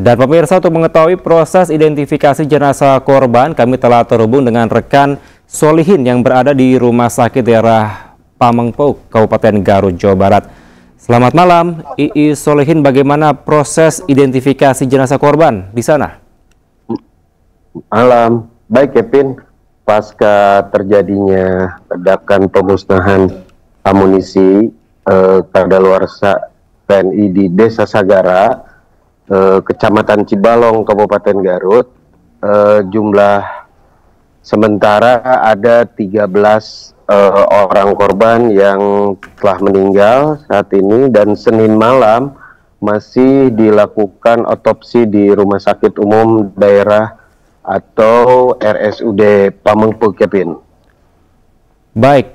Dan pemirsa, untuk mengetahui proses identifikasi jenazah korban, kami telah terhubung dengan rekan Solihin yang berada di Rumah Sakit Daerah Pamengpeuk, Kabupaten Garut, Jawa Barat. Selamat malam, Ii Solihin, bagaimana proses identifikasi jenazah korban di sana? Malam, baik Kevin. Pasca terjadinya ledakan pemusnahan amunisi kadaluarsa TNI di Desa Sagara, Kecamatan Cibalong, Kabupaten Garut, jumlah sementara ada 13 orang korban yang telah meninggal saat ini, dan Senin malam masih dilakukan otopsi di Rumah Sakit Umum Daerah atau RSUD Pamengpeuk, Kevin. Baik,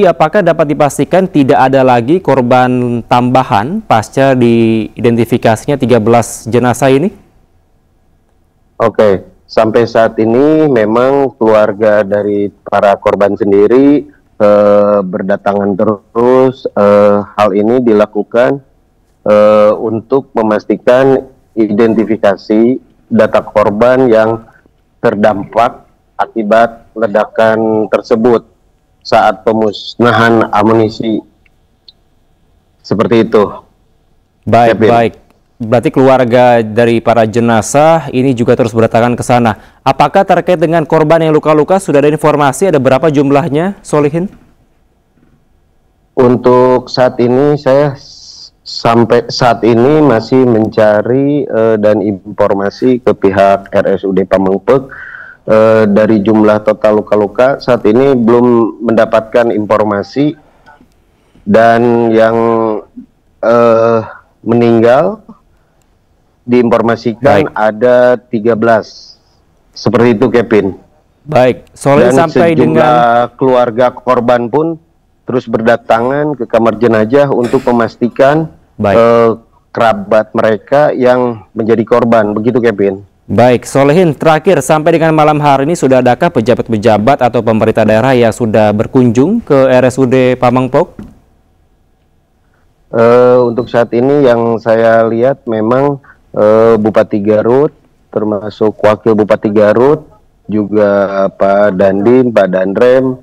apakah dapat dipastikan tidak ada lagi korban tambahan pasca diidentifikasinya 13 jenazah ini? Oke, sampai saat ini memang keluarga dari para korban sendiri berdatangan terus. Hal ini dilakukan untuk memastikan identifikasi data korban yang terdampak akibat ledakan tersebut saat pemusnahan amunisi. Seperti itu. Baik, Kevin. baik. Berarti keluarga dari para jenazah ini juga terus berdatangan ke sana. Apakah terkait dengan korban yang luka-luka sudah ada informasi ada berapa jumlahnya, Solihin? Untuk saat ini saya sampai saat ini masih mencari dan informasi ke pihak RSUD Pamengpeuk. Dari jumlah total luka-luka saat ini belum mendapatkan informasi, dan yang meninggal diinformasikan ada 13. Seperti itu, Kevin. Baik, Solihin, dan sampai sejumlah keluarga korban pun terus berdatangan ke kamar jenazah untuk memastikan kerabat mereka yang menjadi korban. Begitu, Kevin. Baik, Solihin, terakhir sampai dengan malam hari ini sudah adakah pejabat-pejabat atau pemerintah daerah yang sudah berkunjung ke RSUD Pamengpeuk? Untuk saat ini yang saya lihat memang Bupati Garut, termasuk Wakil Bupati Garut, juga Pak Dandim, Pak Dandrem,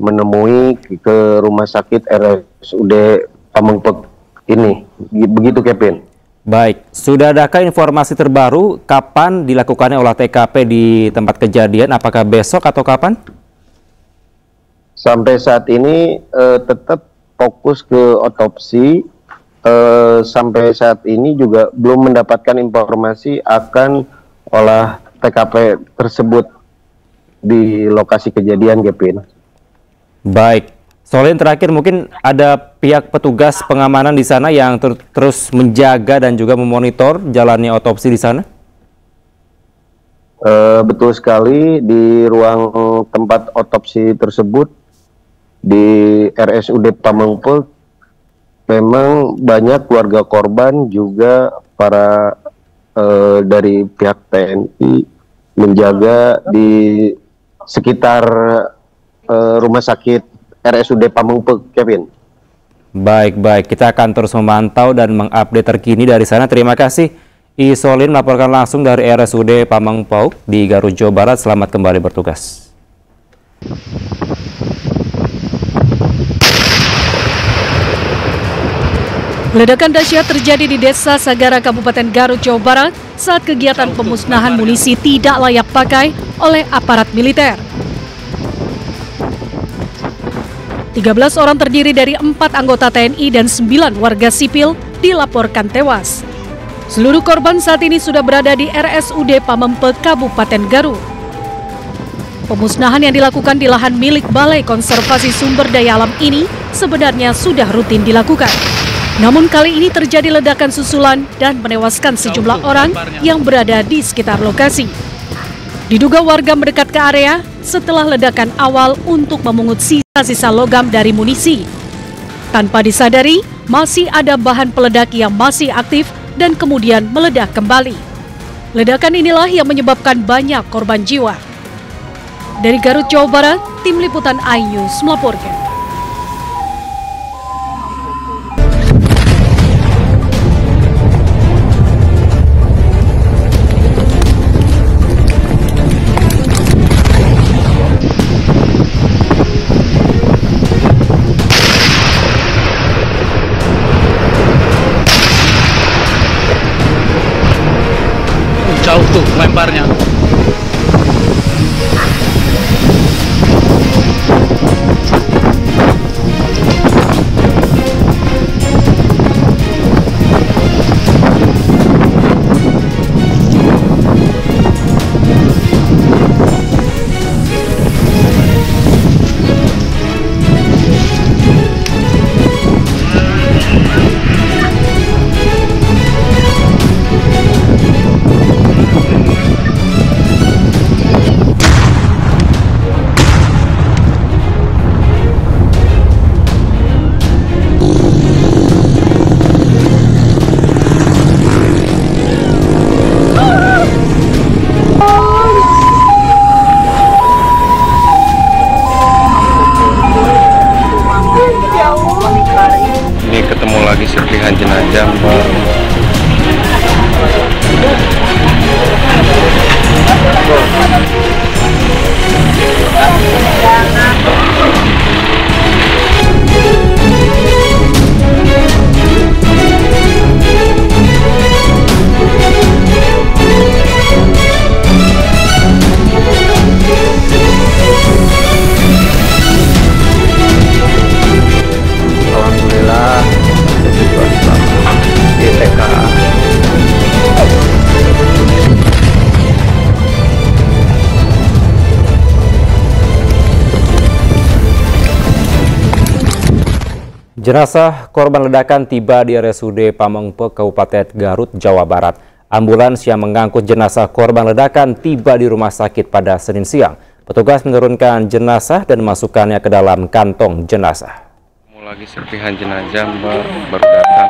menemui ke rumah sakit RSUD Pamengpeuk ini. Begitu, Kevin. Baik, sudah adakah informasi terbaru kapan dilakukannya olah TKP di tempat kejadian? Apakah besok atau kapan? Sampai saat ini tetap fokus ke otopsi. Sampai saat ini juga belum mendapatkan informasi akan olah TKP tersebut di lokasi kejadian, Kevin. Baik, Solihin, terakhir mungkin ada pihak petugas pengamanan di sana yang terus menjaga dan juga memonitor jalannya otopsi di sana? Betul sekali, di ruang tempat otopsi tersebut di RSUD Pamengpeuk memang banyak keluarga korban, juga para dari pihak TNI menjaga di sekitar rumah sakit RSUD Pamengpeuk, Kevin. Baik, kita akan terus memantau dan mengupdate terkini dari sana. Terima kasih, I Solihin, melaporkan langsung dari RSUD Pamengpeuk di Garut, Jawa Barat. Selamat kembali bertugas. Ledakan dahsyat terjadi di Desa Sagara, Kabupaten Garut, Jawa Barat saat kegiatan pemusnahan munisi tidak layak pakai oleh aparat militer. 13 orang terdiri dari 4 anggota TNI dan 9 warga sipil dilaporkan tewas. Seluruh korban saat ini sudah berada di RSUD Pamengpeuk, Kabupaten Garut. Pemusnahan yang dilakukan di lahan milik Balai Konservasi Sumber Daya Alam ini sebenarnya sudah rutin dilakukan. Namun kali ini terjadi ledakan susulan dan menewaskan sejumlah orang yang berada di sekitar lokasi. Diduga warga mendekat ke area setelah ledakan awal untuk memungut sisa-sisa logam dari munisi. Tanpa disadari, masih ada bahan peledak yang masih aktif dan kemudian meledak kembali. Ledakan inilah yang menyebabkan banyak korban jiwa. Dari Garut, Jawa Barat, Tim Liputan iNews melaporkan. jauh tuh lemparnya. Ini ketemu lagi serpihan jenazah, Mbak. Alhamdulillah, di TK. Jenazah korban ledakan tiba di RSUD Pamengpeuk, Kabupaten Garut, Jawa Barat. Ambulans yang mengangkut jenazah korban ledakan tiba di rumah sakit pada Senin siang. Petugas menurunkan jenazah dan memasukkannya ke dalam kantong jenazah. Lagi serpihan jenazah, Mbak, baru datang.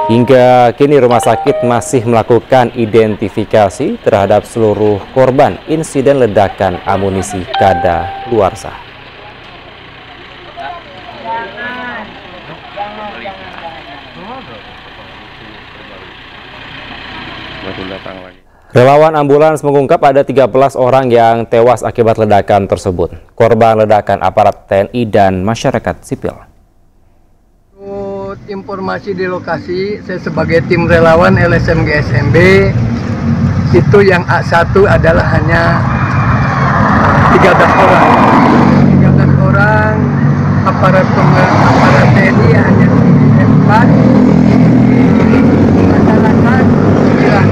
Hingga kini rumah sakit masih melakukan identifikasi terhadap seluruh korban insiden ledakan amunisi kadaluarsa. Baru datang lagi. Relawan ambulans mengungkap ada 13 orang yang tewas akibat ledakan tersebut. Korban ledakan aparat TNI dan masyarakat sipil. Informasi di lokasi, saya sebagai tim relawan LSM GSMB, itu yang A1 adalah hanya 13 orang. 13 orang, aparat TNI hanya 4, masyarakat 9.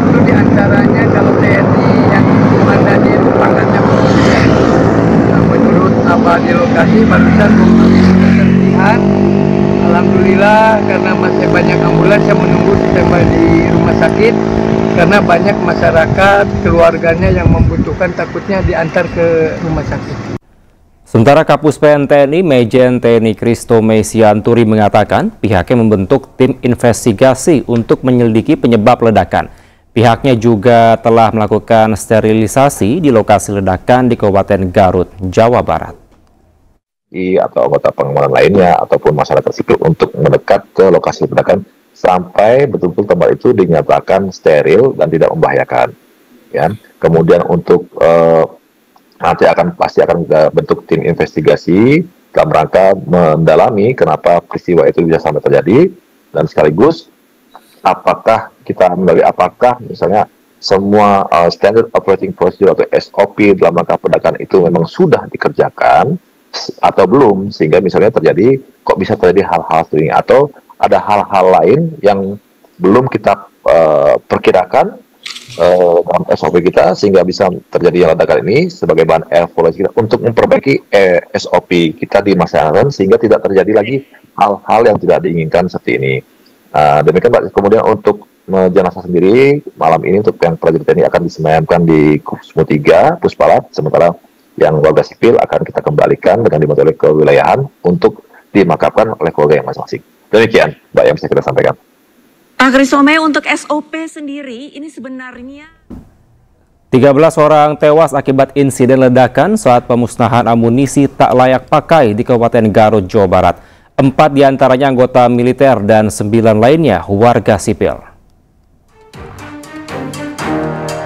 Itu diantaranya kalau TNI yang komandannya pangkatnya polisi. Nah, menurut apa di lokasi barusan serpihan. Alhamdulillah, karena masih banyak ambulans yang menunggu sampai di rumah sakit, karena banyak masyarakat keluarganya yang membutuhkan, takutnya diantar ke rumah sakit. Sementara Kapus Pen TNI Majen TNI Kristo Mesianturi mengatakan pihaknya membentuk tim investigasi untuk menyelidiki penyebab ledakan. Pihaknya juga telah melakukan sterilisasi di lokasi ledakan di Kabupaten Garut, Jawa Barat. Atau anggota pengamanan lainnya ataupun masyarakat sipil untuk mendekat ke lokasi ledakan sampai betul-betul tempat itu dinyatakan steril dan tidak membahayakan. Ya. Kemudian untuk nanti pasti akan kita bentuk tim investigasi dalam rangka mendalami kenapa peristiwa itu bisa sampai terjadi, dan sekaligus apakah misalnya semua standard operating procedure atau SOP dalam rangka ledakan itu memang sudah dikerjakan atau belum, sehingga misalnya kok bisa terjadi hal-hal seperti ini, atau ada hal-hal lain yang belum kita perkirakan dalam SOP kita sehingga bisa terjadi ledakan ini sebagai bahan evaluasi kita untuk memperbaiki SOP kita di masa yang akan, sehingga tidak terjadi lagi hal-hal yang tidak diinginkan seperti ini. Demikian Pak. Kemudian untuk jenazah sendiri malam ini untuk yang prajurit TNI akan disemayamkan di Kusmo 3 Puspalat, sementara yang warga sipil akan kita kembalikan dengan dibantu oleh kewilayahan untuk dimakamkan oleh keluarga yang masing-masing. Demikian, Mbak, yang bisa kita sampaikan. Pak Krisome, untuk SOP sendiri ini sebenarnya 13 orang tewas akibat insiden ledakan saat pemusnahan amunisi tak layak pakai di Kabupaten Garut, Jawa Barat. 4 diantaranya anggota militer dan 9 lainnya warga sipil.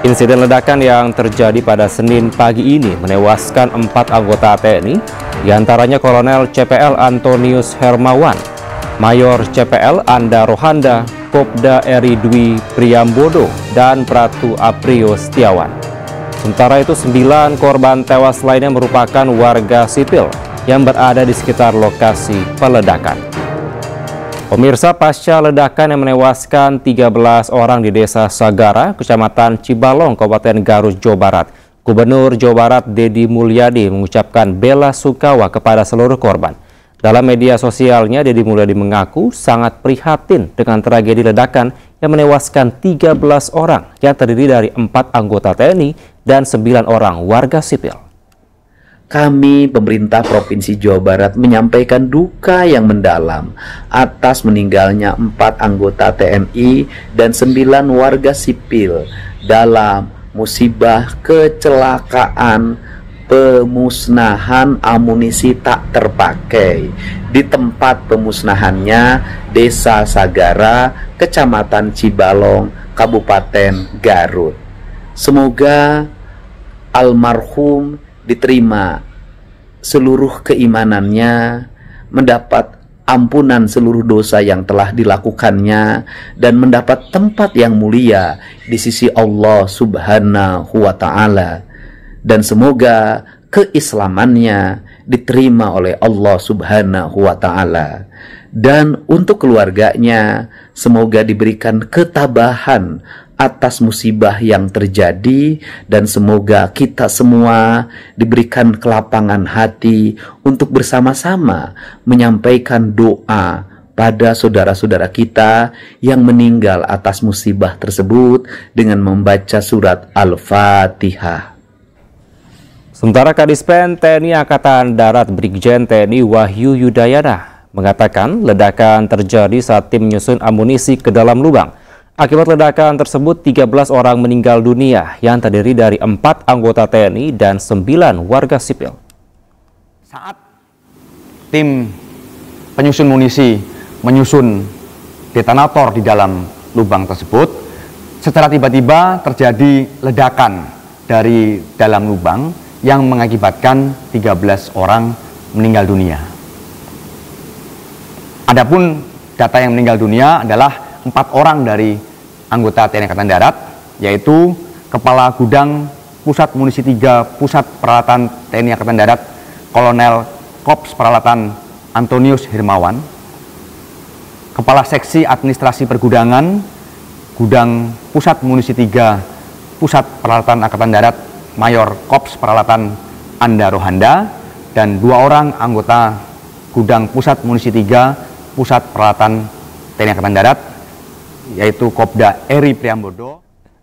Insiden ledakan yang terjadi pada Senin pagi ini menewaskan 4 anggota TNI, diantaranya Kolonel CPL Antonius Hermawan, Mayor CPL Anda Rohanda, Kopda Eri Dwi Priambodo dan Pratu Aprio Setiawan. Sementara itu 9 korban tewas lainnya merupakan warga sipil yang berada di sekitar lokasi peledakan. Pemirsa, pasca ledakan yang menewaskan 13 orang di Desa Sagara, Kecamatan Cibalong, Kabupaten Garut, Jawa Barat, Gubernur Jawa Barat Deddy Mulyadi mengucapkan bela sungkawa kepada seluruh korban. Dalam media sosialnya, Deddy Mulyadi mengaku sangat prihatin dengan tragedi ledakan yang menewaskan 13 orang yang terdiri dari 4 anggota TNI dan 9 orang warga sipil. Kami, pemerintah Provinsi Jawa Barat, menyampaikan duka yang mendalam atas meninggalnya 4 anggota TNI dan 9 warga sipil dalam musibah kecelakaan pemusnahan amunisi tak terpakai di tempat pemusnahannya Desa Sagara, Kecamatan Cibalong, Kabupaten Garut. Semoga almarhum diterima seluruh keimanannya, mendapat ampunan seluruh dosa yang telah dilakukannya, dan mendapat tempat yang mulia di sisi Allah Subhanahu wa Ta'ala. Dan semoga keislamannya diterima oleh Allah Subhanahu wa Ta'ala. Dan untuk keluarganya, semoga diberikan ketabahan atas musibah yang terjadi, dan semoga kita semua diberikan kelapangan hati untuk bersama-sama menyampaikan doa pada saudara-saudara kita yang meninggal atas musibah tersebut dengan membaca surat Al-Fatihah. Sementara Kadispen TNI Angkatan Darat Brigjen TNI Wahyu Yudayana mengatakan ledakan terjadi saat tim menyusun amunisi ke dalam lubang. Akibat ledakan tersebut, 13 orang meninggal dunia yang terdiri dari 4 anggota TNI dan 9 warga sipil. Saat tim penyusun munisi menyusun detonator di dalam lubang tersebut, secara tiba-tiba terjadi ledakan dari dalam lubang yang mengakibatkan 13 orang meninggal dunia. Adapun data yang meninggal dunia adalah 4 orang dari anggota TNI Angkatan Darat, yaitu Kepala Gudang Pusat Munisi 3 Pusat Peralatan TNI Angkatan Darat, Kolonel Korps Peralatan Antonius Hermawan, Kepala Seksi Administrasi Pergudangan Gudang Pusat Munisi 3 Pusat Peralatan Angkatan Darat, Mayor Korps Peralatan Anda Rohanda, dan 2 orang anggota Gudang Pusat Munisi 3 Pusat Peralatan TNI Angkatan Darat, yaitu Kopda Eri Priambodo.